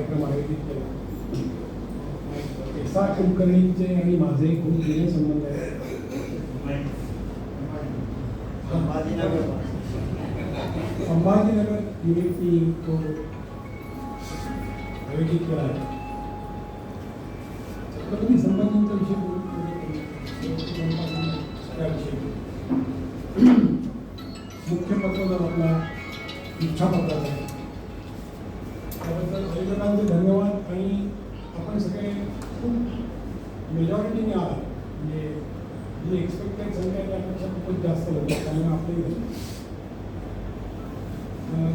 कार्यक्रम आयोजित केला. एसा कुलकर्णींचे आणि माझे खूप जुने संबंध आहेत. संभाजीनगर युनिटनी तो आयोजित केला आहे. छत्रपती संभाजींचा विषय मुख्य पत्र आपला इच्छापत्राचा आहे. त्याबद्दल सगळ्यांचे धन्यवाद. आणि आपण सगळे खूप मेजॉरिटीने आहात. म्हणजे जी एक्सपेक्टेड संख्या त्यापेक्षा खूपच जास्त होतं. त्यामुळे आपले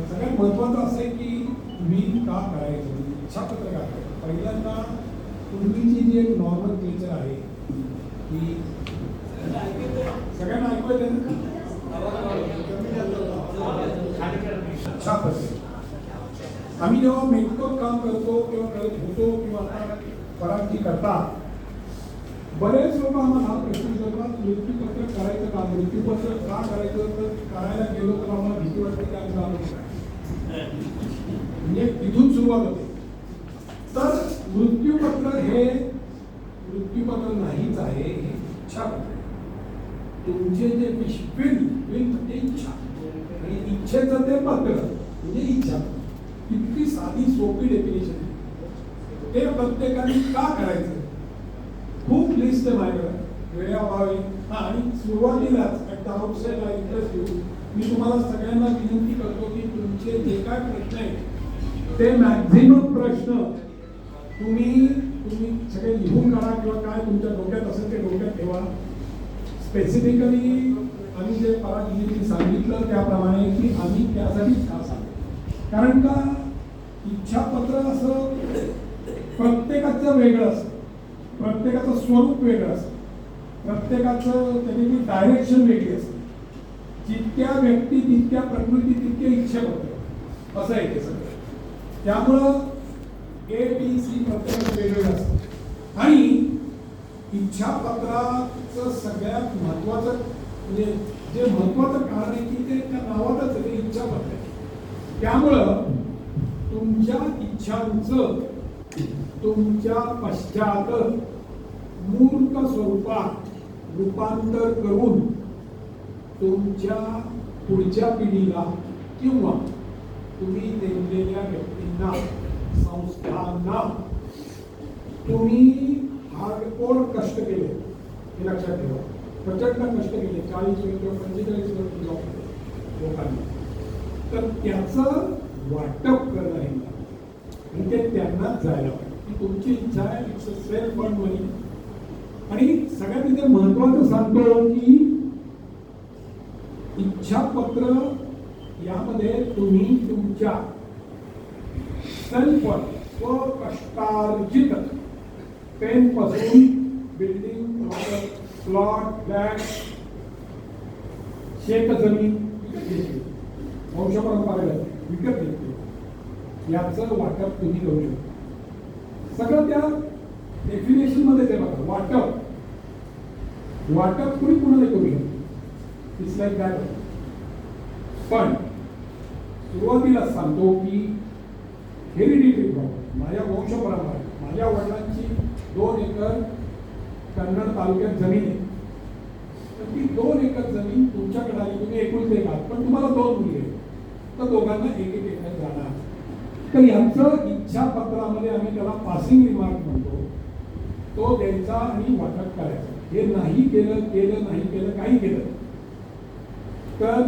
सगळ्यात महत्त्वाचं असं आहे की तुम्ही का करायचं, इच्छापत्र का करायचं. पहिल्यांदा पूर्वीची जी एक नॉर्मल क्लेचर आहे की सगळ्यांना ऐकू येते ना, इच्छापत्र. आम्ही जेव्हा मेटकोत काम करतो किंवा करत होतो किंवा आता पराठी करता, बरेच लोक आम्हाला हा प्रश्न विचारतात, मृत्यूपत्र करायचं का, मृत्यूपत्र का करायचं. तर करायला गेलो तर आम्हाला भीती वाटते की आम्ही जाणून काय, म्हणजे तिथून सुरुवात होते. तर मृत्यूपत्र हे मृत्यूपत्र नाहीच आहे, हे इच्छापत्र. तुमचे जे विल म्हणजे इच्छा आणि इच्छेचं ते पत्र म्हणजे इच्छा. इतकी साधी सोपी डेफिनेशन आहे. ते प्रत्येकाने का करायचं, खूप लिस्ट आहे माझ्याकडे, वेळाभावी. आणि सुरुवातीलाच इंटरेस्ट घेऊन मी तुम्हाला सगळ्यांना विनंती करतो की तुमचे जे काय प्रश्न आहेत ते मॅक्झिमम प्रश्न तुम्ही सगळे लिहून काढा किंवा काय तुमच्या डोक्यात असेल ते डोक्यात ठेवा. स्पेसिफिकली आम्ही जे पराठीने सांगितलं त्याप्रमाणे की आम्ही त्यासाठी का सांगतो. कारण का इच्छापत्र असं प्रत्येकाचं वेगळं असतं, प्रत्येकाचं स्वरूप वेगळं असतं, प्रत्येकाचं त्याची डायरेक्शन वेगळी असते. जितक्या व्यक्ती तितक्या प्रकृती तितके इच्छापत्र असं आहे ते सगळं. त्यामुळं ABC प्रत्येकाचं वेगवेगळं असतं. आणि इच्छापत्राचं सगळ्यात महत्त्वाचं म्हणजे जे महत्त्वाचं कारण आहे की ते त्या नावातच आहे, ते इच्छापत्र आहे. त्यामुळं तुमच्या इच्छांचं तुमच्या पश्चात मूर्त स्वरूपात रूपांतर करून तुमच्या पुढच्या पिढीला किंवा तुम्ही नेमलेल्या व्यक्तींना संस्थांना तुम्ही हार्डकोर कष्ट केले हे लक्षात ठेवा. प्रचंड कष्ट केले 40 किंवा 45 वर्ष जॉब लोकांनी, तर त्याचं वाटप करणं आहे आणि ते त्यांनाच जायला पाहिजे. ही तुमची इच्छा आहे. इट्स अ सेल्फ फंड मनी. आणि सगळ्यात इथे महत्वाचं सांगतो की इच्छापत्र यामध्ये तुम्ही तुमच्या सेल्फ स्वकष्टार्जित पेन पासून बिल्डिंग, प्लॉट, फ्लॅट, शेत जमीन वंशपरंपरा विकत घेतली, याचं वाटप तुम्ही करू शकता. सगळं त्या डेफिनेशन मध्ये ते बघा. वाटप कुणी कुणाला करू शकतो. It's like that. पण सुरुवातीला सांगतो की हेरिडिटरी प्रॉपर्टी, माझ्या वंशपरंपरा, माझ्या वडिलांची 2 एकर कन्नड तालुक्यात जमीन आहे. तर ती 2 एकर जमीन तुमच्याकडे आली, तुम्ही एकुलते एक आहात, पण तुम्हाला 2 मुली आहेत, तर दोघांना 1-1 एकर जाणार. तर यांचं इच्छापत्रामध्ये आम्ही त्याला पासिंग रिमार्क म्हणतो, तो द्यायचा आणि वाटप करायचा. हे नाही केलं नाही केलं काही केलं तर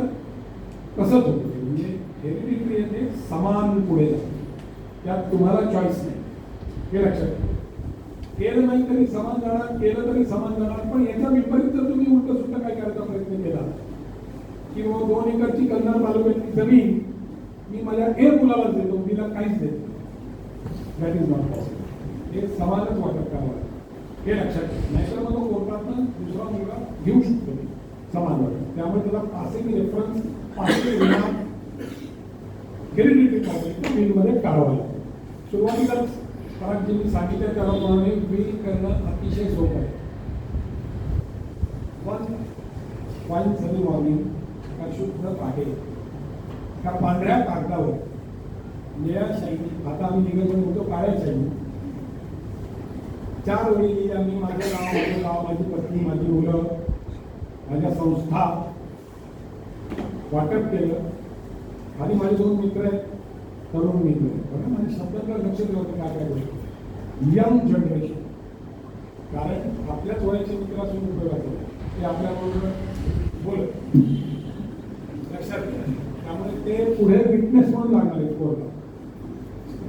कसंच होतं. म्हणजे हेरिडिटरी येते, समान पुढे जाते, त्यात तुम्हाला चॉईस नाही, हे लक्षात घ्या. केलं नाही तरी समान जाणार, केलं तरी समान जाणार. पण याचा विपरीत जर तुम्ही उलट सुद्धा काय करायचा प्रयत्न केला किंवा 2 एकरची कन्नड तालुक्यातली जमीन मी माझ्या मुलालाच देतो, तिला काहीच देत नाही, दॅट इज नॉट पॉसिबल. हे समानच वाटप करावं, हे लक्षात घ्या. नाहीतर मग कोर्टातनं दुसरा मुलगा घेऊ शकतो समान वाटप. त्यामुळे त्याला passing reference, passing hereditary property बिलमध्ये काढावं लागतं. सुरुवातीलाच पराठजींनी सांगितलं त्याप्रमाणे बिल करणं अतिशय सोपं आहे. वन सनी मॉर्निंग शुद्ध पाटे त्या पांढऱ्या कागदावर निळ्या शाईनी, आता आम्ही निघालो होतो काळ्या शाईनी. 4 ओळी लिहिल्या मी, माझं गाव, माझी पत्नी, माझी मुलं, माझ्या संस्था वाटप केलं आणि माझे 2 मित्र आहेत, तरुण मित्र. बघा माझ्या शब्दांकडे लक्ष देऊ काय काय बोलतो. यंग जनरेशन, कारण आपल्याच वयाचे मित्र असून उपयोगाचे ते आपल्याबरोबर बोलत लक्षात घ्या. त्यामुळे ते पुढे विटनेस म्हणून लागणार आहेत कोर्टात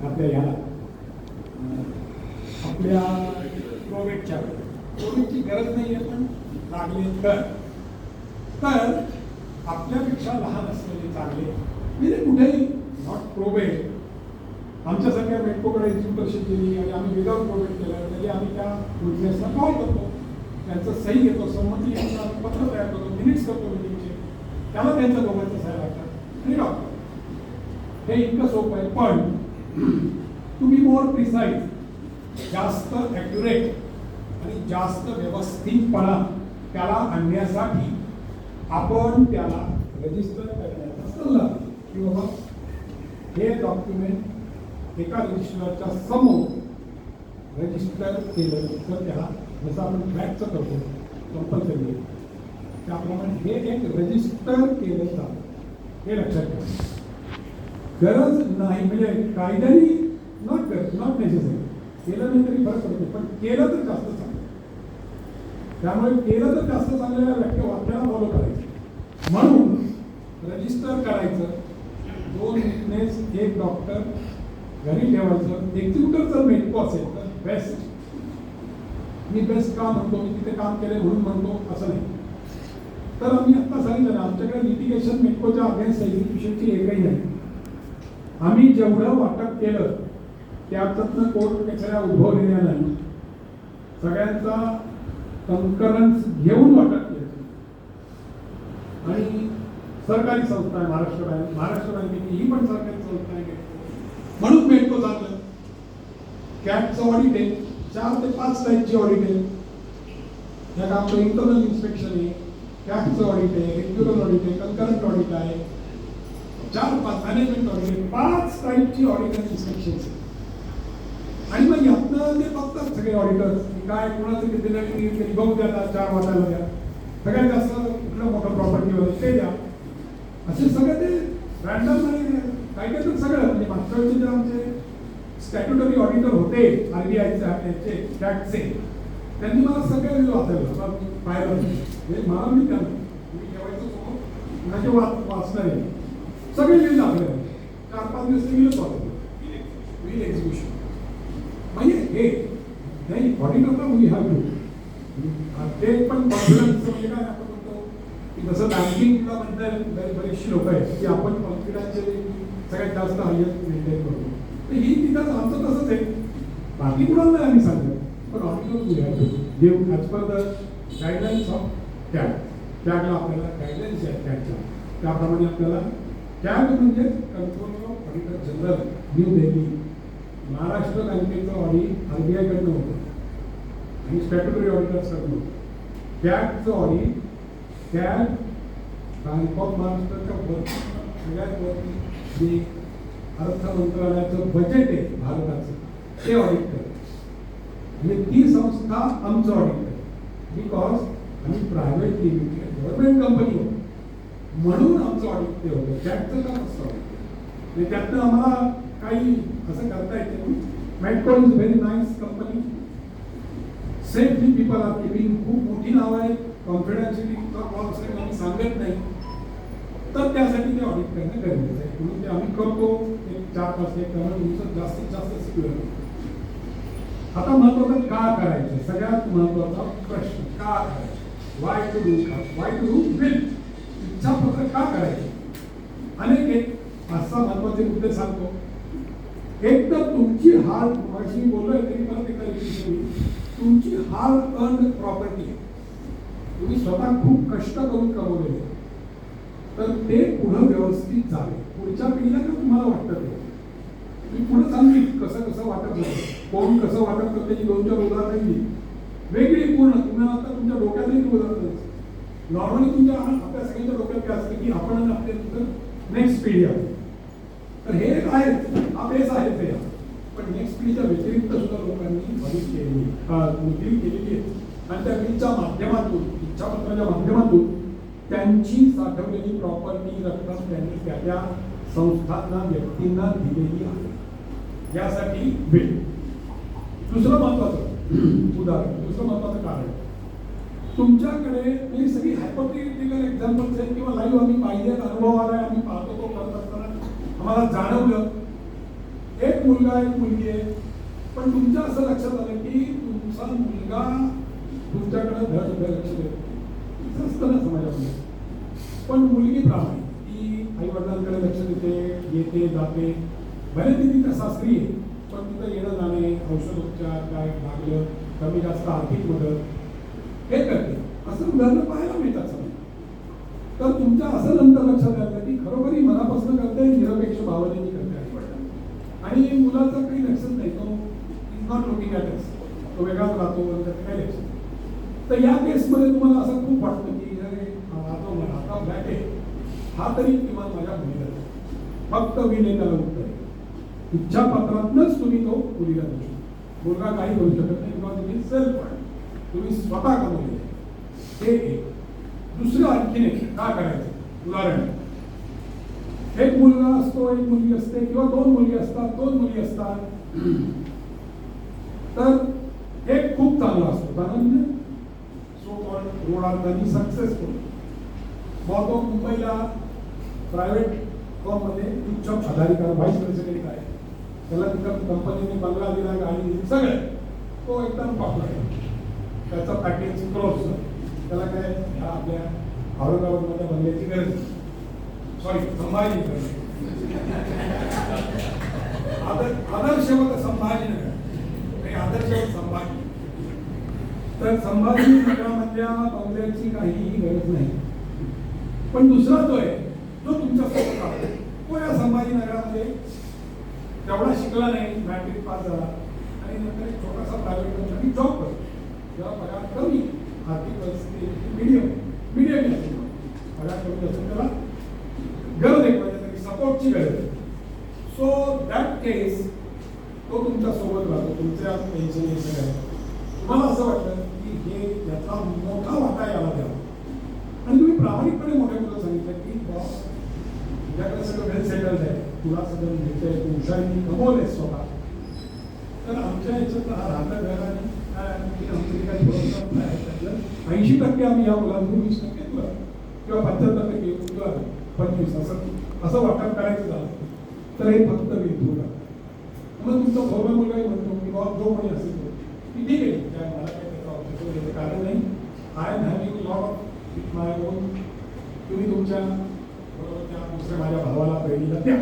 आपल्या ह्याला आपल्या कोविडची गरज नाही आहे, पण लागले तर आपल्यापेक्षा लहान असलेले चांगले म्हणजे कुठेही नॉट प्रोबेट. आमच्यासारख्या मेट्रोकडे एक्झिक्युटरशिप दिली आणि आम्ही विदाउट प्रोबेट केलं तरी आम्ही त्या विटनेसला कॉल करतो, त्यांचं सही घेतो, संमती घेतो, आम्ही पत्र तयार करतो, मिनिट्स करतो मिटिंगचे, त्याला त्यांच्या दोघांचं सह्या लागतात आणि डॉक्टर. हे इतकं सोपं आहे. पण तुम्ही मोर प्रिसाईज, जास्त ॲक्युरेट आणि जास्त व्यवस्थितपणा त्याला आणण्यासाठी आपण त्याला रजिस्टर करण्याचा सल्ला की बाबा हे डॉक्युमेंट एका रजिस्ट्रारच्या समोर रजिस्टर केलं तर त्याला जसं आपण ट्रॅकचं करतो कंपल्सरी त्याप्रमाणे हे एक रजिस्टर केलं जातं. हे लक्षात घ्या. गरज नाही म्हणजे कायद्याने नॉट नेसेसरी, केलं नाही तरी फरक पडतो, पण केलं तर जास्त चांगलं. त्यामुळे केलं तर जास्त चांगल्या वाक्याला फॉलो करायचं. म्हणून रजिस्टर करायचं, 2 विटनेस, 1 डॉक्टर घरी ठेवायचं. एक्झिक्युटर जर मेट्रो असेल तर बेस्ट. मी बेस्ट का म्हणतो, मी तिथे काम केले म्हणून म्हणतो असं नाही. तर आम्ही आत्ता सांगितलं आमच्याकडे लिटिगेशन मेट्रोच्या अगेन्स्ट एक्झिक्युशनची एकही नाही. आम्ही जेवढं वाटप केलं त्यातनं कोर्ट कचऱ्या उद्भवलेल्या नाही. सगळ्यांचा कन्करन्स घेऊन वाटप केलं आणि सरकारी संस्था आहे महाराष्ट्र बँकेची, ही पण सरकारी संस्था आहे म्हणून मेट्रो चाललं. कॅबचं ऑडिट आहे, 4 ते 5 टाईपची ऑडिट आहे. त्यात आपलं इंटरनल इन्स्पेक्शन आहे, कॅबचं ऑडिट आहे, रेग्युलर ऑडिट आहे, कन्करंट ऑडिट आहे, 4-5 मॅनेजमेंट ऑडिट आहे, 5 टाईपची ऑडिट आणि इन्स्पेक्शन. आणि मग यातनं ते बघतात सगळे ऑडिटर्स काय कोणाचं किती नवीन बघू द्या, 4 वाटायला द्या, सगळ्यात जास्त कुठलं मोठं प्रॉपर्टीवर ते द्या, असे सगळे ते रॅन्डम आणि काय काय तर सगळं. म्हणजे मागच्या वेळचे जे आमचे स्टॅट्युटरी ऑडिटर होते RBIचे टॅक्सचे, त्यांनी मला सगळे वाचायला पाहिलं म्हणजे मला मी त्यांना मी ठेवायचं समोर माझे वाचणार आहे सगळे लिहिलं आपल्याला. 4-5 दिवस लिहिलंच वाचलं विल एक्झिक्युशन. म्हणजे हे नाही ऑडिटरला वी हॅव टू ते पण कॉन्फिडन्स म्हणजे काय आपण म्हणतो की जसं बँकिंगला म्हणतात बरेचशी लोक आहेत की आपण कॉन्फिडन्सचे सगळ्यात जास्त हायस्ट मेंटेन करतो. तर ही तिथं आमचं तसंच आहे. बाकी कुणाला नाही आम्ही सांगतो, पण auditor we have to give as per the guidelines of CAG. कॅगला आपल्याला गाईडलाईन्स आहेत कॅगच्या, त्याप्रमाणे आपल्याला कॅग म्हणजे control of auditor general new Delhi. Maharashtra बँकेचं ऑडिट RBIकडनं होतं आणि स्टॅट्युटरी ऑडिटर्सकडनं होतं. कॅगचं ऑडिट कॅग बँक ऑफ महाराष्ट्राच्या वरती सगळ्यात वरती जे अर्थ मंत्रालयाचं बजेट आहे भारताचं ते ऑडिट करतं. म्हणजे ती संस्था आमचं ऑडिट करते बिकॉज आम्ही प्रायव्हेट लिमिटेड गव्हर्नमेंट कंपनी होतो म्हणून आमचं ऑडिट ते होतं. कॅगचं काम असतं म्हणजे त्यातनं आम्हाला काही असं करता येते. Metro is very nice company, safely people are living, खूप मोठी नाव आहे, कॉन्फिडन्शियलिटीचा कॉल्स आम्ही सांगत नाही, तर त्यासाठी ते ऑडिट करणं गरजेचं आहे. म्हणून ते आम्ही करतो. एक 4-5 एक त्यामुळे तुमचं जास्तीत जास्त सिक्युअर. आता महत्वाचं का करायचं, सगळ्यात महत्वाचा प्रश्न का करायचं, वाय टू डू विल, इच्छापत्र का करायचे. अनेक एक 5-6 महत्वाचे मुद्दे सांगतो. एक तर तुमची हार्ड मगाशी बोललोय तरी परत एका तुमची हार्ड अर्न्ड प्रॉपर्टी आहे, तुम्ही स्वतः खूप कष्ट करून कमवलेले, तर ते पुढं व्यवस्थित झाले. पुढच्या पिढीला का तुम्हाला वाटतं ते मी पुढे सांगेन कसं कसं वाटत नाही, कोण कसं वाटत करते त्याची 2-4 उदाहरणं दिली वेगळी पूर्ण. तुम्हाला आता तुमच्या डोक्यातही उदाहरण नॉर्मली तुमच्या आपल्या सगळ्यांच्या डोक्यात काय असते की आपण आपल्या नेक्स्ट पिढी आहे. तर हे काय हा बेस आहे ते, पण नेक्स्ट पिढीच्या व्यतिरिक्त सुद्धा लोकांनी मदत केलेली नोकरी केलेली आहे आणि त्या बिलच्या माध्यमातून इच्छापत्राच्या माध्यमातून त्यांची साठवलेली प्रॉपर्टी रक्कम त्यांनी त्या त्या संस्थांना व्यक्तींना दिलेली आहे. यासाठी बिल. दुसरं महत्वाचं उदाहरण, दुसरं महत्वाचं कारण, तुमच्याकडे मी सगळी हायपोथेटिकल एक्झाम्पल्स आहेत किंवा लाईव्ह आम्ही पाहिजे, अनुभव आलाय, आम्ही पाहतो तो करत असताना आम्हाला जाणवलं एक मुलगा एक मुलगी आहे, पण तुमच्या असं लक्षात आलं की तुमचा मुलगा तुमच्याकडे धड लक्ष देतो असतं ना समाजामध्ये, पण मुलगी प्रामाणिक, ती आई वडिलांकडे लक्ष देते, येते जाते, भले ती तिथं सासरी आहे पण तिथं येणं जाणे, औषधोपचार काय लागलं, कमी जास्त आर्थिक मदत हे करते. असं उदाहरणं पाहायला मिळतात समजा. तर तुमच्या असं नंतर लक्षात आलं की खरोखरी मनापासून करते, निरपेक्ष भावनेने करते आई वडिलांना, आणि मुलाचं काही लक्षच नाही, तो इज नॉट लुकिंग ॲट अस, तो वेगळाच राहतो, काही लक्ष. तर या केसमध्ये तुम्हाला असं खूप वाटतं की अरे आता फ्लॅट आहे, हा तरी किमान माझ्या मुलीला फक्त विने त्याला उत्तर आहे. इच्छा पत्रातनंच तुम्ही तो मुलीला देऊ शकता. मुलगा काही करू शकत नाही, किंवा तुम्ही सेल्फ फंड तुम्ही स्वतः कमवले. हे एक. दुसरं आणखीन एक का करायचं उदाहरण, एक मुलगा असतो, एक मुलगी असते, किंवा दोन मुलगी असतात, दोन मुली असतात. तर एक खूप चांगला असतो, चांगला म्हणजे सो कॉल्ड रोड अर्थाने सक्सेसफुल, मग तो मुंबईला प्रायव्हेट फर्ममध्ये उच्च पदाधिकारी व्हाईस प्रेसिडेंट आहे, त्याला तिथं कंपनीने बंगला दिला, गाडी दिली, सगळं तो एकदम पॉप्युलर आहे, त्याचा पॅकेज क्लोज, त्याला काय ह्या आपल्या औरंगाबादमध्ये बंगल्याची गरज, सॉरी संभाजीनगर, आदर्शवत संभाजीनगर, आदर्शवत संभाजी. तर संभाजीनगरामधल्या बंगल्याची काहीही गरज नाही, पण दुसरा जो आहे जो तुमच्या सोबत आहे तो या संभाजीनगरामध्ये तेवढा शिकला नाही, मॅट्रिक पास झाला आणि नंतर एक छोटासा प्रायव्हेट कंपनी जॉब करतो, तेव्हा पगार कमी, आर्थिक परिस्थिती मीडियम पगार कमी असेल, त्याला गरज आहे म्हणजे सपोर्टची गरज आहे. सो दॅट केस तो तुमच्या सोबत राहतो, तुमच्या पेन्शन हे सगळं. तुम्हाला असं वाटतं की हे याचा मोठा वाटा याला द्यावा, आणि तुम्ही प्रामाणिकपणे मोठ्या मुलं सांगितलं की बॉस तुझ्याकडे सगळं वेल सेटल्ड आहे, तुला सगळं मिळतंय, तू हुशारीने कमवलेस स्वतः, तर आमच्या याच्यात राहता घराने आमचं काही भरोसा नाही, त्यातलं 80% आम्ही या मुलांना 20% तुला किंवा 75% तुला 25 असं वाटप करायचं झालं तर हे फक्त विधू का. मग तुमचा थोरला मुलगाही म्हणतो की बाबा जो कोणी असेल तो की ठीक आहे, काय मला काही त्याचा ऑब्जेक्टिव्ह घ्यायचं कारण नाही, I am having lot of my on, तुम्ही तुमच्या बरोबरच्या दुसऱ्या माझ्या भावाला बहिणीला द्या.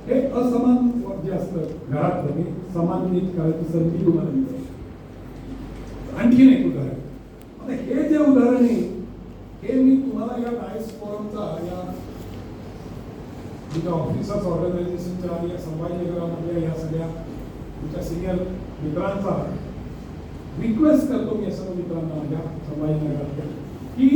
हे असमान जे असतं घरात ते समानित करायची संधी तुम्हाला मिळते. आणखीन एक उदाहरण, आता हे जे उदाहरण आहे हे मी तुम्हाला या डायस फोरमचा या तुमच्या ऑफिसर्स ऑर्गनायझेशनच्या आणि या संभाजीनगरामधल्या या सगळ्या तुमच्या सिनियर मित्रांचा रिक्वेस्ट करतो मी सर्व मित्रांना माझ्या संभाजीनगरात की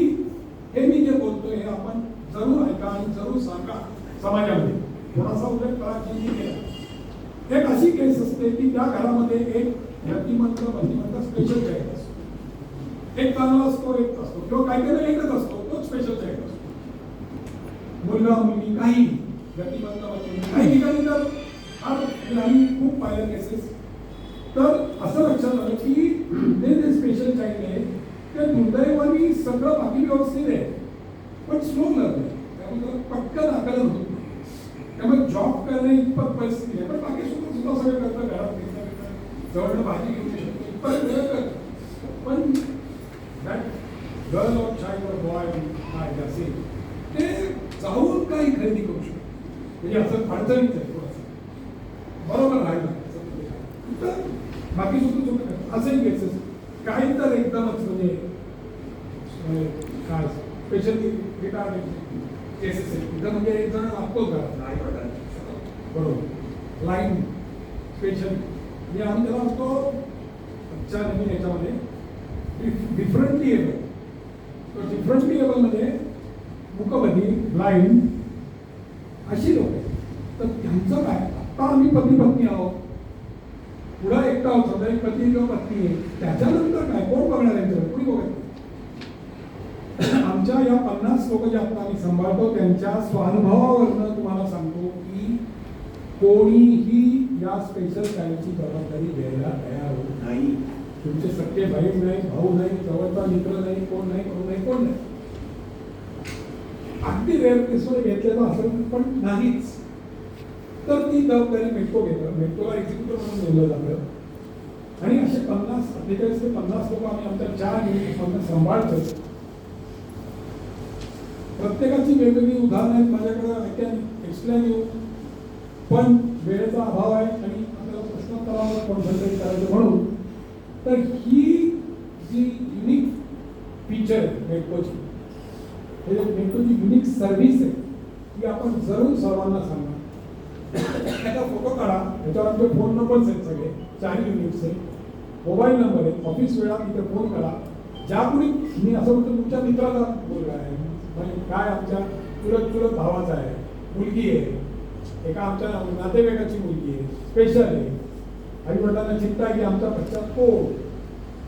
हे मी जे बोलतोय हे आपण जरूर ऐका आणि जरूर सांगा समाजामध्ये. थोडासा उल्लेख करा की मी केला. एक अशी केस असते की त्या घरामध्ये एक व्यक्तिमत्व बंदिमंत स्पेशल चाइल्ड असतो, एक चांगला असतो, एक असतो, किंवा काही काही एकच असतो, तो स्पेशल चाइल्ड असतो. मुलगा मुलगी काही व्यक्तिमत्व काही ठिकाणी तर आम्ही खूप पाहिल्या केसेस. तर असं लक्षात आलं की ते जे स्पेशल चाइल्ड आहे ते दुर्दैवाने सगळं बाकी व्यवस्थित आहे पण स्लो लर्निंग, त्यामुळे पटकन आकलन होत नाही, त्यामुळे जॉब करणे इतपत परिस्थिती आहे, पण बाकी सुद्धा सगळं करतं, घरात जवळ भाजी घेऊ शकतो इतपत वेळ करतं. पण that girl or child or boy काय असेल ते जाऊन काही खरेदी करू शकतो, म्हणजे असं अडचणीच आहे थोडंसं, बरोबर राहिलं तर बाकी सुद्धा छोटं असंही केसेस काही तर एकदमच म्हणजे काय स्पेशली रिटायर्ड केसेस आहेत तिथं, म्हणजे एक जण लागतोच घरात नाही पडतात, बरोबर लाईन स्पेशल म्हणजे आम्ही त्याला म्हणतो आजच्या नवीन याच्यामध्ये डिफरंटली एबल. तर डिफरंटली एबलमध्ये मुकबधीर, ब्लाइंड अशी लोक आहेत. तर त्यांचं काय का आम्ही पती पत्नी आहोत, पुढं एकटा आहोत, समजा एक पती किंवा पत्नी आहे, त्याच्यानंतर काय कोण बघणार आहे, कोणी बघत नाही. आमच्या या 50 लोक जे आता आम्ही सांभाळतो त्यांच्या स्वानुभवावरनं तुम्हाला सांगतो की कोणीही या स्पेशल चाइल्डची जबाबदारी घ्यायला तयार होत नाही. तुमचे सख्खे बहीण नाही, भाऊ नाही, जवळचा मित्र नाही, कोण नाही, कोण नाही, कोण नाही. अगदी रेअर केसमध्ये घेतलेलं असेल पण नाहीच, तर ती जबाबदारी मेट्रो घेतं. मेट्रोला एक्झिक्युटिव्ह म्हणून नेलं जातं आणि असे 48 ते 50 लोक आम्ही आमच्या 4 युनिटमधून सांभाळतो. प्रत्येकाची वेगवेगळी उदाहरणं आहेत माझ्याकडे, आय कॅन एक्सप्लेन यू, पण वेळेचा अभाव आहे आणि आपल्याला प्रश्नोत्तरावर कॉन्सन्ट्रेट करायचं म्हणून. तर ही जी युनिक फीचर आहे मेट्रोची, हे मेट्रोची युनिक सर्व्हिस आहे, ती आपण जरूर सर्वांना सांगा. त्याचा फोटो काढा, त्याच्यावर आमचे फोन नंबर्स आहेत सगळे, 4 युनिट्सचे मोबाईल नंबर आहे, ऑफिस वेळा तिथे फोन करा. ज्या कोणी, मी असं म्हणतो तुमच्या मित्राचा मुलगा आहे, म्हणजे काय आमच्या चुलत भावाचा आहे, मुलगी आहे, एका आमच्या नातेवाईकाची मुलगी आहे, स्पेशल आहे, आई वडिलांना चिंता आहे की आमचा बच्चा कोण.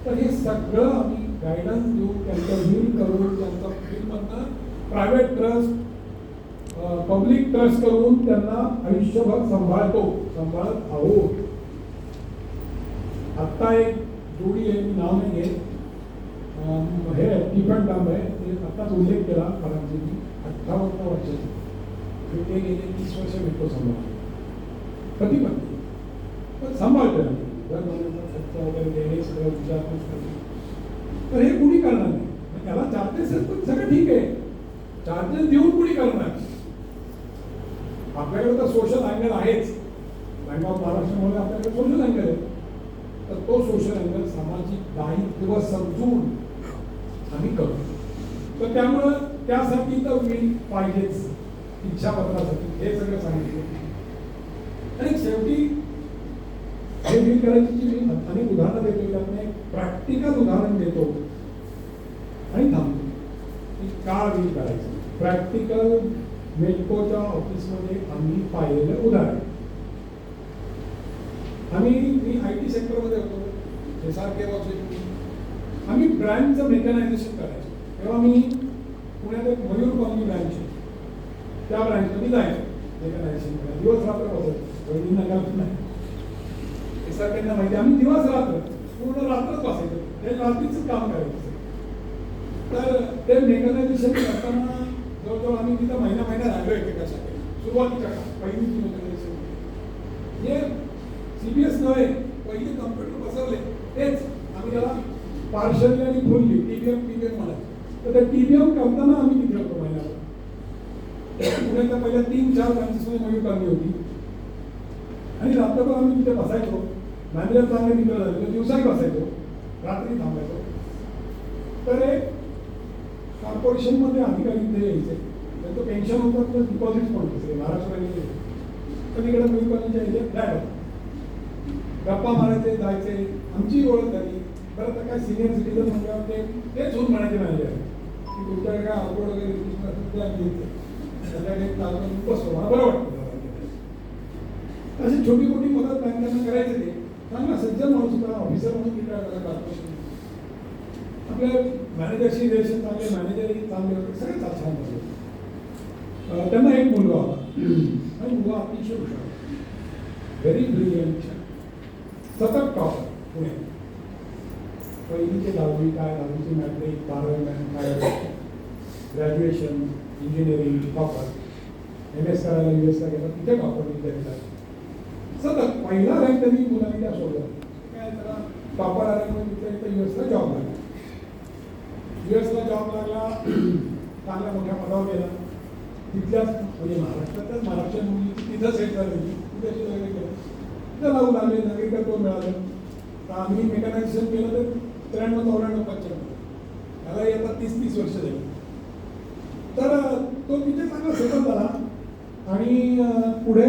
तर हे सगळं आम्ही गायडन्स देऊन त्यांचं व्हील करून त्यांचा फील्डमधनं प्रायव्हेट ट्रस्ट पब्लिक ट्रस्ट करून त्यांना आयुष्यभर सांभाळत आहोत. आत्ता एक जोडी आहे, मी नाव नाही घेत, हे टिफन काम आहे, ते आत्ताच उल्लेख केला परांजींनी, 58 वर्षाचे, ते गेले 30 वर्ष मेट्रो सांभाळतो, पती पत्नी पण सांभाळतो ना, घर बनवणं, खर्च वगैरे देणे सगळं विचारपूस करणे. तर हे कुणी करणार नाही, त्याला चार्जेस आहेत पण सगळं ठीक आहे, चार्जेस देऊन कुणी करणार. आपल्याकडे तर सोशल अँगल आहेच, बँक ऑफ महाराष्ट्रामुळे आपल्याकडे सोशल अँगल आहे, तर तो सोशल अँगल सामाजिक दायित्व समजून आम्ही करतो. तर त्यामुळं त्यासाठी तर मी पाहिजेच, इच्छापत्रासाठी हे सगळं सांगितलं. आणि शेवटी हे डील करायची जी मी अनेक उदाहरणं देतो, त्यातनं एक प्रॅक्टिकल उदाहरण देतो आणि थांबतो की का डील करायचं. प्रॅक्टिकल मेट्रोच्या ऑफिसमध्ये आम्ही पाहिलेलं उदाहरण. मी IT सेक्टरमध्ये होतो, SRK आम्ही ब्रँडचं मेकॅनायझेशन करायचो. तेव्हा मी पुण्यात एक मयूर कॉलनी ब्रँच आहे, त्या ब्रँचमध्ये जायचो मेकॅनायझेशन करायचं. दिवस रात्र बसायचो, वहिनींना काय नाही, SRKना माहिती, आम्ही दिवस रात्र पूर्ण रात्रच बसायचो, ते रात्रीच काम करायचं. तर ते मेकॅनायझेशन करताना जवळजवळ आम्ही तिथं महिना राहिलो एकेकासाठी. सुरुवातीच्या पहिली मेकॅनायझेशन हे CBS नव्हे, पहिले कम्प्युटर बसवले तेच आम्ही त्याला पार्शली आणि फुल्ली TBM म्हणायचं. तर ते TBM करताना आम्ही तिथे होतो महिन्याला. पुण्याच्या पहिल्या 3-4 ब्रांचेसमध्ये नवी कॉलनी होती आणि रात्रभर आम्ही तिथे बसायचो. मॅनेजर चांगले मित्र झाले, दिवसाही बसायचो, रात्री थांबायचो. तर एक कॉर्पोरेशनमध्ये अधिकारी इथे यायचे, त्यांचं पेन्शन होतं तर डिपॉझिट पण होते महाराष्ट्राने. पण इकडे नवी कॉलनीच्या इथे फ्लॅट होता, गप्पा मारायचे, जायचे, आमची ओळख झाली. बरं तर काय सिनियर सिटीजन म्हणजे तेच होऊन म्हणायचे मॅनेजर की तुमच्याकडे काय अवघड वगैरे बसतो, मला बरं वाटतं. अशी छोटी मोठी मदत बँकांना करायचे. ते चांगला सज्जन माणूस होता, ऑफिसर म्हणून तिकडे कॉर्पोरेशन. आपल्या मॅनेजरशी रिलेशन चांगले, मॅनेजरही चांगले होते, सगळे छान होते. त्यांना एक मुलगा होता आणि मुलगा अतिशय हुशार, व्हेरी ब्रिलियंट, सतत टॉपर पुण्यात. पहिलीचे 10वी काय, 10वीची मॅट्रिक, 12वी काय, ग्रॅज्युएशन, इंजिनिअरिंग टॉपर, MS करायला US ला गेला, तिथे टॉपर विद्यार्थी. सतत पहिला रँक त्यांनी मुलांनी त्या सोडला, काय त्याला टॉपर आल्यामुळे तिथे US ला जॉब लागला. US ला जॉब लागला, चांगल्या मोठ्या पदावर गेला. तिथल्याच म्हणजे महाराष्ट्रातल्याच महाराष्ट्रीयन मुली तिथं सेट झाली, तिथे लग्न केलं, तिथं लावून लागले, नागरिकत्व मिळालं. तर आम्ही मेकॅनायझेशन केलं तर 93-94-95 त्याला आता 30 वर्ष झाली. तर तो तिथे चांगला सेटल झाला आणि पुढे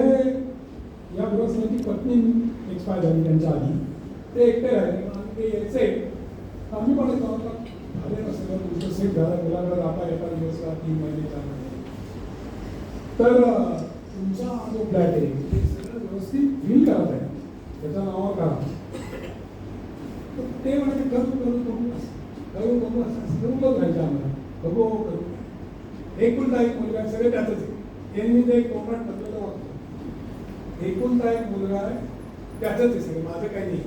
या गृहस्थाची पत्नी एक्सपायर झाली त्यांच्या आधी, ते एकटे राहिले आणि ते यायचे. आम्ही पण झाले नसेल तुमचं सेट झाला, मुलाकडे राहता येता दिवसला 3 महिने 4 महिने. तर तुमचा जो फ्लॅट आहे ते सगळं व्यवस्थित बिल करा आहे त्याच्या नावावर करा. ते म्हणजे करू बघू असं बघत राहायचं आम्हाला बघू करू. एकुलता एक मुलगा आहे, सगळे त्यातच आहे. यांनी ते एक कोकणात ठरलेलं वाटतं. एकुलता एक मुलगा आहे त्यातच आहे सगळं, माझं काही नाही.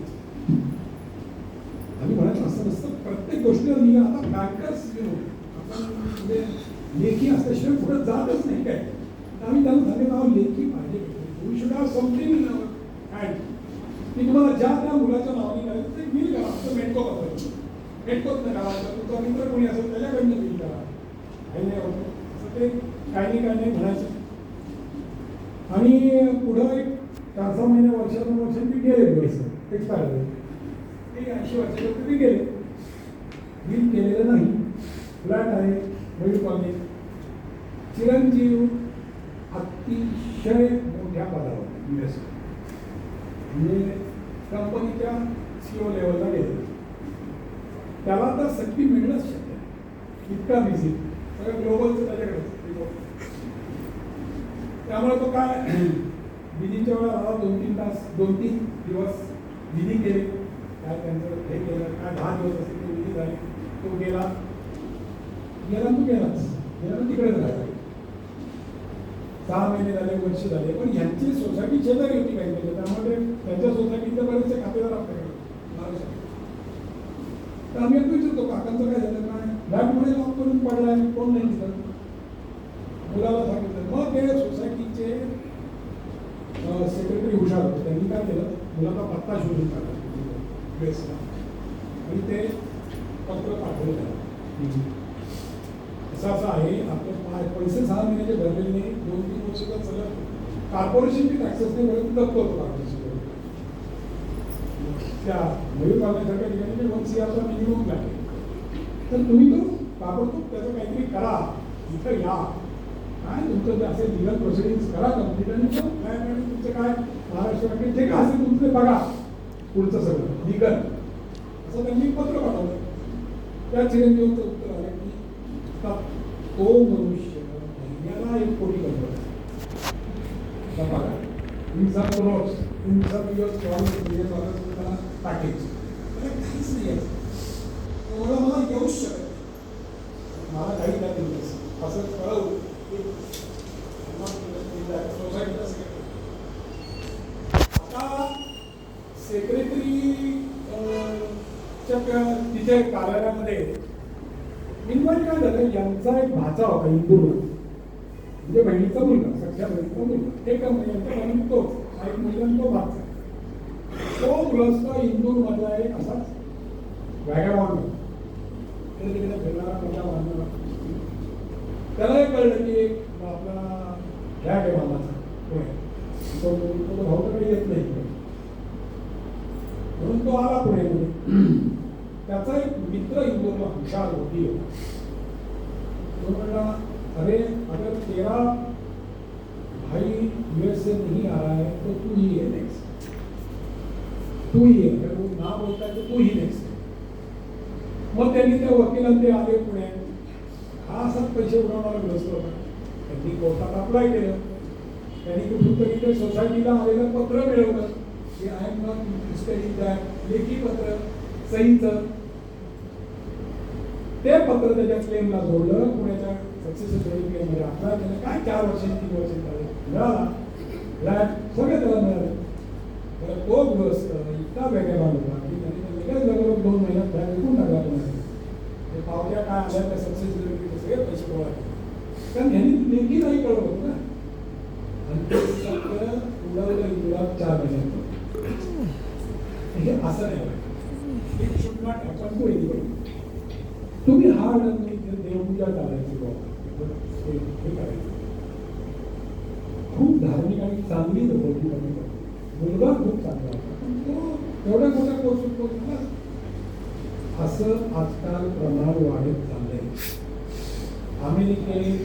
आम्ही म्हणायचं असं नसतं प्रत्येक गोष्टीवर निघा. आता बँकर्स आपण म्हणजे लेखी असल्याशिवाय पुढे जातच नाही काय. आम्ही त्यांना सांगितलं नाव लेखी पाहिजे. We should have something in our hand. की तुम्हाला ज्या त्या मुलाच्या नावाने करायचं ते बिल करा. असं मेटको करायचं, मेटकोच नाही करायचं. तुमचा मित्र कोणी असेल त्याच्याकडनं बिल करा. काही नाही होतं असं ते काही नाही म्हणायचं. आणि पुढं एक 4-6 महिने वर्षांनी गेले दिवस एक्सपायर झाले. ते 80 वर्षाचे ते गेले. बिल केलेलं नाही. फ्लॅट आहे मयूर कॉलनी. चिरंजीव अतिशय मोठ्या पदावर US म्हणजे कंपनीच्या CEO लेवलला गेले. त्याला तर सक्ती मिळणंच शक्य आहे. इतका बिझी सगळं ग्लोबलचं त्याच्याकडे. त्यामुळे तो काय विधीच्या वेळा मला 2-3 दिवस विधी केले. काय त्यांचं हे केलं काय 10 दिवस असेल ते विधी झाले. तो गेला तू गेलाच तिकडेच राहिला. 6 महिने झाले, वर्ष झाले. पण यांची सोसायटी शेजारी होती काही, त्यामुळे त्यांच्या सोसायटीचे बरेचसे खातेदार आपल्याकडे. तर आम्ही विचारतो काकांचं काय झालं काय फ्लॅटमध्ये लॉक करून पडलाय कोण नाही दिलं. मुलाला सांगितलं. मग ते सोसायटीचे सेक्रेटरी हुशार होते. त्यांनी काय केलं मुलाचा पत्ता शोधून काढला बेसला आणि ते पत्र पाठवलं त्याला. असं आहे आपले पैसे 6 महिन्याचे भरलेले नाही. 2-3 वर्ष तर सगळं कॉर्पोरेशनची टॅक्सेस नाही भरत दबतो होतो कॉर्पोरेशन. त्या मयूर पालण्यासारख्या ठिकाणी 1 CR मिनिमम लागेल. तर तुम्ही तो ताबडतोब त्याचं काहीतरी करा. इथं या काय तुमचं जे असेल लिगल प्रोसिडिंग्स करा कंप्लीट. आणि तुमचं काय महाराष्ट्र बँकेत जे काय असेल तुमचं बघा पुढचं सगळं लिगल. असं त्यांनी पत्र पाठवलं. त्या चिरंजीवांचं उत्तर आलं की तो मनुष्य महिन्याला 1 कोटी कमवतो. पॅकेज काहीच नाही आहे. मला येऊच शकत मला काही नाही असं कळवलं. आता सेक्रेटरी तिच्या कार्यालयामध्ये मिनवाल काय झालं. यांचा एक भाचा होता इंदूरला, म्हणजे बहिणीचा मुलगा, सख्या बहिणीचा मुलगा. एक यांच्या बहिणी तोच एक मुलगा तो भाचा. तो ग्रस्त इंदूरमधला एक असाच वॅगॅबॉन्ड तिकडे फिरणारा मोठा बांधणारा. त्याला हे कळलं की आपला फ्लॅट आहे मामाचा पुणे. तो भाऊ तर काही येत नाही म्हणून तो आला पुण्यामध्ये. त्याचा एक मित्र इंदोरला हुशार वकील होता. तो म्हणला अरे अगर तेरा भाई US से नहीं आ रहा है तो तू ही है नेक्स्ट. तू ही है. अगर वो ना बोलता है तो तू ही नेक्स्ट. मग त्यांनी त्या वकिलांनी आले पुण्यात. हा असाच पैसे उडवणारा ग्रस्त होता. त्यांनी कोर्टात अप्लाय केलं. त्यांनी कुठून तरी ते सोसायटीला आलेलं पत्र मिळवलं की I am not interested in that. लेखी पत्र सहीचं. ते पत्र त्याच्या क्लेमला जोडलं. पुण्याच्या सक्सेसफुल क्लेममध्ये अप्लाय केलं. काय 4 वर्ष 3 वर्ष मिळाला फ्लॅट सगळं त्याला मिळालं. तर तो ग्रस्त इतका वेगळा होता की त्यांनी वेगळ्याच जागेवर 2 महिन्यात फ्लॅट विकून टाकला. ते पावत्या काय आल्या त्या सक्सेसफुल सगळे पैसे गोळा केले. कारण यांनी लेखी नाही कळवत होतं ना. आणि ते सगळं उडवलं इंदुरात 4 महिन्यात. हे असं नाही पाहिजे. It should not happen to anybody. तुम्ही हार्ड आणि देवपूजा करायची हे करायचं. खूप धार्मिक आणि चांगली होती. मुलगा खूप चांगला होता. तो एवढ्या मोठ्या कोर्स पोहोचला. असं आजकाल प्रमाण वाढत चाललंय. अमेरिकेत,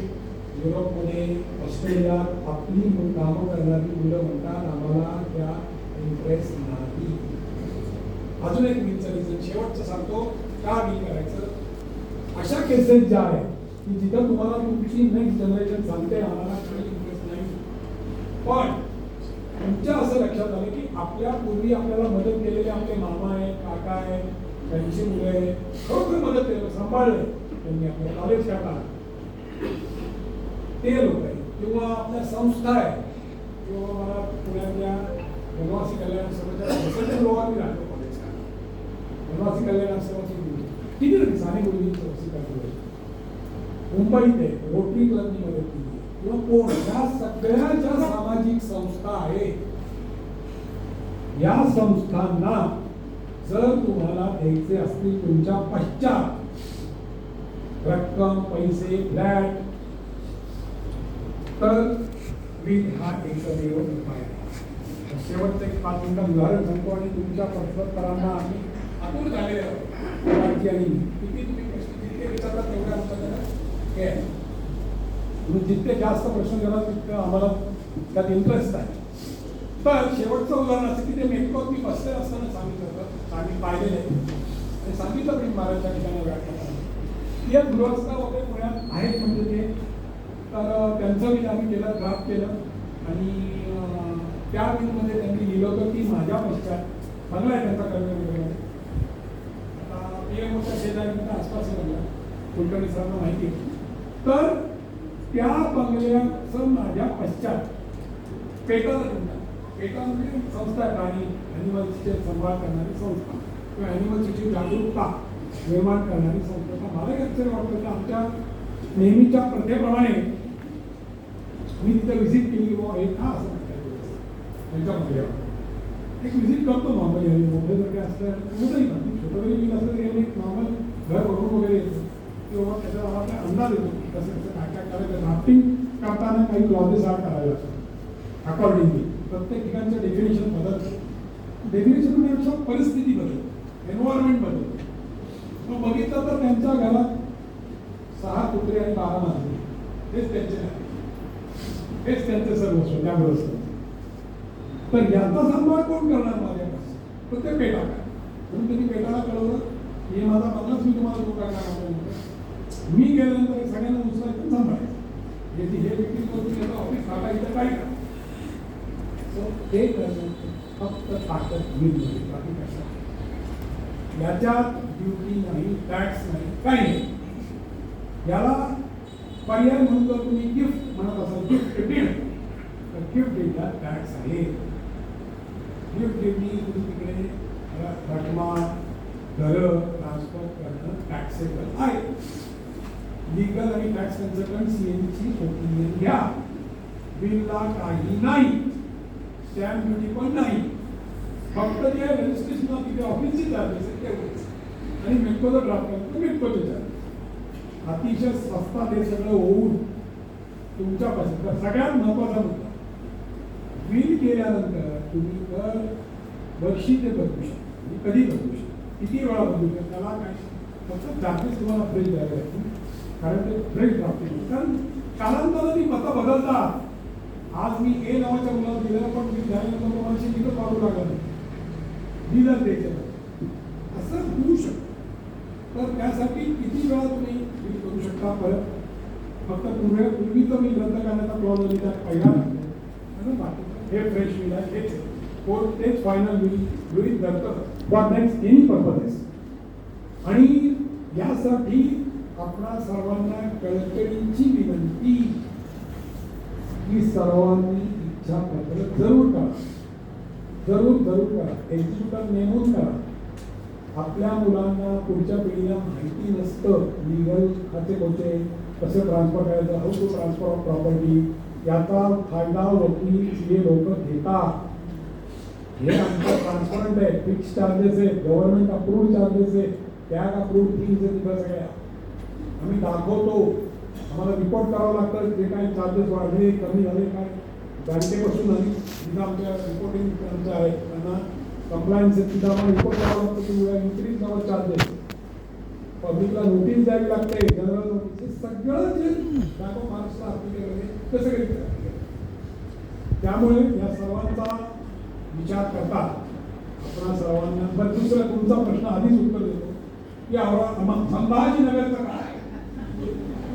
युरोपमध्ये, ऑस्ट्रेलियात आपली कामं करणारी मुलं म्हणतात आम्हाला त्या इंटरेस्ट नाही. अजून एक रिझन शेवटचं सांगतो का मी करायचं. अशा केसेस ज्या आहेत की जिथं तुम्हाला तुमची नेक्स्ट जनरेशन सांगते आम्हाला काही इंटरेस्ट नाही. पण तुमच्या असं लक्षात आलं की आपल्या पूर्वी आपल्याला मदत केलेले आपले मामा आहे, काका आहे, त्यांची मुलं आहे, खरोखर मदत केलं, सांभाळलं त्यांनी आपल्या कॉलेज काढला ते लोक आहे, किंवा आपल्या संस्था आहे, किंवा मला पुण्यातल्या वनवासी कल्याण आश्रमाच्या लोकांनी राहतो कॉलेज वनवासी कल्याण आश्रमाची किती तरी साने मुलींची वसीकरण मुंबईत आहे, रोटरी क्लबनी मदत केली किंवा कोण या सगळ्या ज्या सामाजिक संस्था आहेत या संस्थांना जर तुम्हाला द्यायचे असतील तुमच्या पश्चात रक्कम, पैसे, फ्लॅट, तर विल हा एकमेव उपाय आहे. शेवटचं एक 5 मिनिटात उदाहरण सांगतो आणि तुमच्या पत्रकारांना आम्ही आतूर झालेले आहोत आणि किती तुम्ही प्रश्न जितके विचारतात तेवढ्या आमच्याकडे हे आहे. तुम्ही जितके जास्त प्रश्न केला तितकं आम्हाला त्यात इंटरेस्ट आहे. तर शेवटचं उदाहरण असं की ते मेटकोत मी बसले असताना सांगितलं होतं, आम्ही पाहिलेलं आहे आणि सांगितलं पण महाराजच्या ठिकाणी व्याख्यान या गृहस्थ वगैरे पुण्यात आहेत म्हणजे ते, तर त्यांचं बिल आम्ही केलं, ड्राफ्ट केलं आणि त्या बिलमध्ये त्यांनी लिहिलं होतं की माझ्या पश्चात बंगला आहे त्यांचा कर्मचारी. आता पीएमओच्या शेजारी आसपास लागला कुलकर्णी सरांना माहिती आहे. तर त्या बंगल्याचं माझ्या पश्चात पेटा म्हणजे संस्था आहे, प्राणी ॲनिमल्सचे संभाळ करणारी संस्था किंवा ॲनिमल्सची जागरूकता निर्माण करणारी संस्था. मला एक आश्चर्य वाटतं की आमच्या नेहमीच्या प्रथेप्रमाणे मी तिथे व्हिजिट केली किंवा एक हा असं त्यांच्या बंगल्यावर एक व्हिजिट करतो नॉर्मली आणि मोठे जर काय असलं मोठंही नाही छोटं जरी मी असं तरी एक नॉर्मल घर बघून वगैरे येतो किंवा त्याचा मला काय अंदाज येतो की कसं कसं काय काय करायचं. ड्राफ्टिंग करताना काही क्लॉजेस ॲड करायला लागतात अकॉर्डिंगली. प्रत्येक ठिकाणचं डेफिनेशन बदलतं. डेफिनेशन म्हणजे परिस्थिती बदलते, एन्व्हायरमेंट बदलते. मग बघितलं तर त्यांच्या घरात 6 कुत्रे आणि 12 मांजरे हेच त्यांचे आहे, हेच त्यांचे सर्वस्व त्या ग्रस्त. तर याचा सांभाळ कोण करणार माझ्यापासून? तर ते पेटा काय म्हणून त्यांनी पेटाला कळवलं हे माझा बंगलाच मी तुम्हाला तो करणार. मी गेल्यानंतर सगळ्यांना उचलायचं सांभाळायचं याची हे विक्री करून त्याचं ऑफिस काढा इथं काय करा. ते करण्याचं फक्त ताकद मिळते, बाकी कशा याच्यात ड्युटी नाही, टॅक्स नाही, काही नाही. याला पर्याय म्हणून जर तुम्ही गिफ्ट म्हणत असाल, गिफ्ट डीड, तर गिफ्ट डीडला टॅक्स आहे. गिफ्ट डीडनी तुम्ही तिकडे रकमा घरं ट्रान्सफर करणं टॅक्सेबल आहे. लिगल आणि टॅक्स कन्सल्टंट सीएमची ओपिनियन घ्या. बिलला काही नाही, स्टॅम्प ड्युटी पण नाही, फक्त जे रजिस्ट्रेशन तिथे ऑफिसचे चार्जेस आहेत तेवढेच आणि मेटकोचं ड्राफ्ट करतो मेटकोचे चार्जेस. अतिशय स्वस्तात हे सगळं होऊन तुमच्यापासून सगळ्यात महत्वाचा मुद्दा बिल केल्यानंतर तुम्ही दर वर्षी ते बदलू शकता, कधी बदलू शकता, किती वेळा बदलू शकता, त्याला काय फक्त चार्जेस तुम्हाला फ्रेश द्यावे लागतील कारण ते फ्रेश ड्राफ्टिंग. कारण कालांतराने मतं बदलतात. आज मी ए नावाच्या मुलाला दिलेलं पण बिल झाल्यानंतर मला तिथं पाडू लागलं बिलच द्यायचं असं होऊ शकतं. तर त्यासाठी किती वेळा तुम्ही बिल करू शकता परत. फक्त पूर्वीचं बिल रद्द करण्याचा क्लॉज आणि त्यात पहिला बाकी हे फ्रेश बिल आहे हेच कोर्ट तेच फायनल बिल गृहीत धरतं फॉर नेक्स्ट एनी पर्पजेस. आणि यासाठी आपणा सर्वांना कळकळीची विनंती की सर्वांनी इच्छापत्र जरूर करा, जरूर करा, एक्झिक्युटिव्ह नेमून करा. आपल्या मुलांना पुढच्या पिढीला माहिती नसतं लिगल खाते कोणते कसं ट्रान्सफर करायचं, how to transfer of property, याचा फायदा वकील हे लोक घेतात. हे आमचं ट्रान्सपरंट आहे, फिक्स चार्जेस आहे, गव्हर्नमेंट अप्रूव्ड चार्जेस आहे, टॅग अप्रूव्ड फीज आहे तिथं सगळ्या आम्ही दाखवतो. आम्हाला रिपोर्ट करावं लागतं जे काही चार्जेस वाढले कमी झाले काय बँकेपासून आणि तिथं आमच्या रिपोर्टिंग आमचं आहे त्यांना कंप्लायन्स आहे तिथं आम्हाला रिपोर्ट करावं लागतं की इन्क्रीज नवर चार्जेस, पब्लिकला नोटीस द्यावी लागते, जनरल नोटीस, सगळं जे बँक ऑफ महाराष्ट्र ॲप्लिकेबल आहे ते सगळे त्यामुळे या सर्वांचा विचार करता आपण सर्वांना. बरं दुसरा तुमचा प्रश्न आधीच उत्तर देतो की संभाजीनगरचं काय.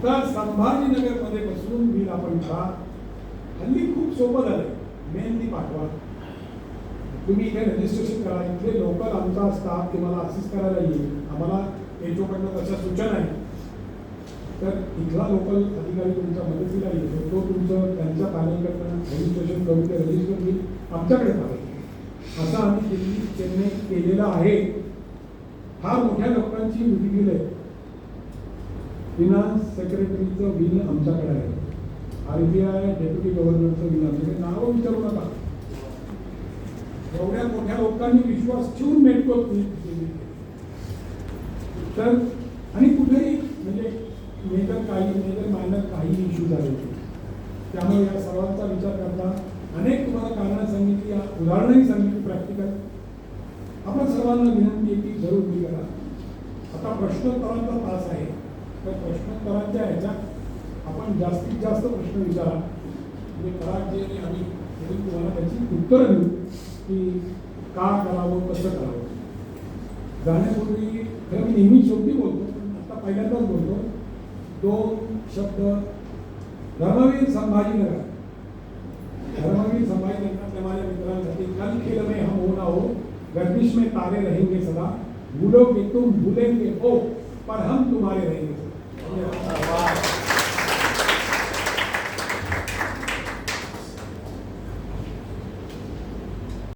तर संभाजीनगरमध्ये बसून बिल आपण का हल्ली खूप सोपं झालं, मेनली पाठवा तुम्ही इथे रजिस्ट्रेशन करा, इथले लोकल आमचा स्टाफ तुम्हाला असिस्ट करायला येईल, आम्हाला एचओकडनं तशा सूचना आहे, तर इथला लोकल अधिकारी तुमच्या मदतीला येतो, तो तुमचं त्यांच्या पॅनलकडनं रजिस्ट्रेशन करून ते रजिस्टर होईल, आमच्याकडे पाहिजे असं आम्ही दिल्ली चेन्नई केलेलं आहे. फार मोठ्या लोकांची बिल आहे, फिनान्स सेक्रेटरीचं बिल आमच्याकडे आहे, RBI डेप्युटी गव्हर्नरचं बिल आमच्याकडे, नावं विचारू नका. एवढ्या मोठ्या लोकांनी विश्वास ठेवून मेडको तर, आणि कुठेही म्हणजे मेजर मायनर काही इश्यू झाले होते, त्यामुळे या सर्वांचा विचार करता अनेक तुम्हाला कारणं सांगितली, उदाहरणंही सांगितली प्रॅक्टिकल. आपण सर्वांना विनंती आहे की जरूर मी करा. आता प्रश्नोत्तरांचा तास आहे, तर प्रश्नोत्तरांच्या ह्याच्यात आपण जास्तीत जास्त प्रश्न विचारा, म्हणजे करा जे आम्ही तुम्हाला त्याची उत्तरं देऊ की का करावं, कसं करावं. जाण्यापूर्वी खरं मी नेहमी शेवटी बोलतो, पण आता पहिल्यांदाच बोलतो, 2 शब्द. धर्मवीर संभाजीनगर, धर्मवीर संभाजीनगर माझ्या मित्रांसाठी, कल खेल में हम हो ना हो, गर्दिश में तारे रहेंगे सदा, भूलोगे तुम भूलेंगे हो, पर हम तुम्हारे रहेंगे सदा.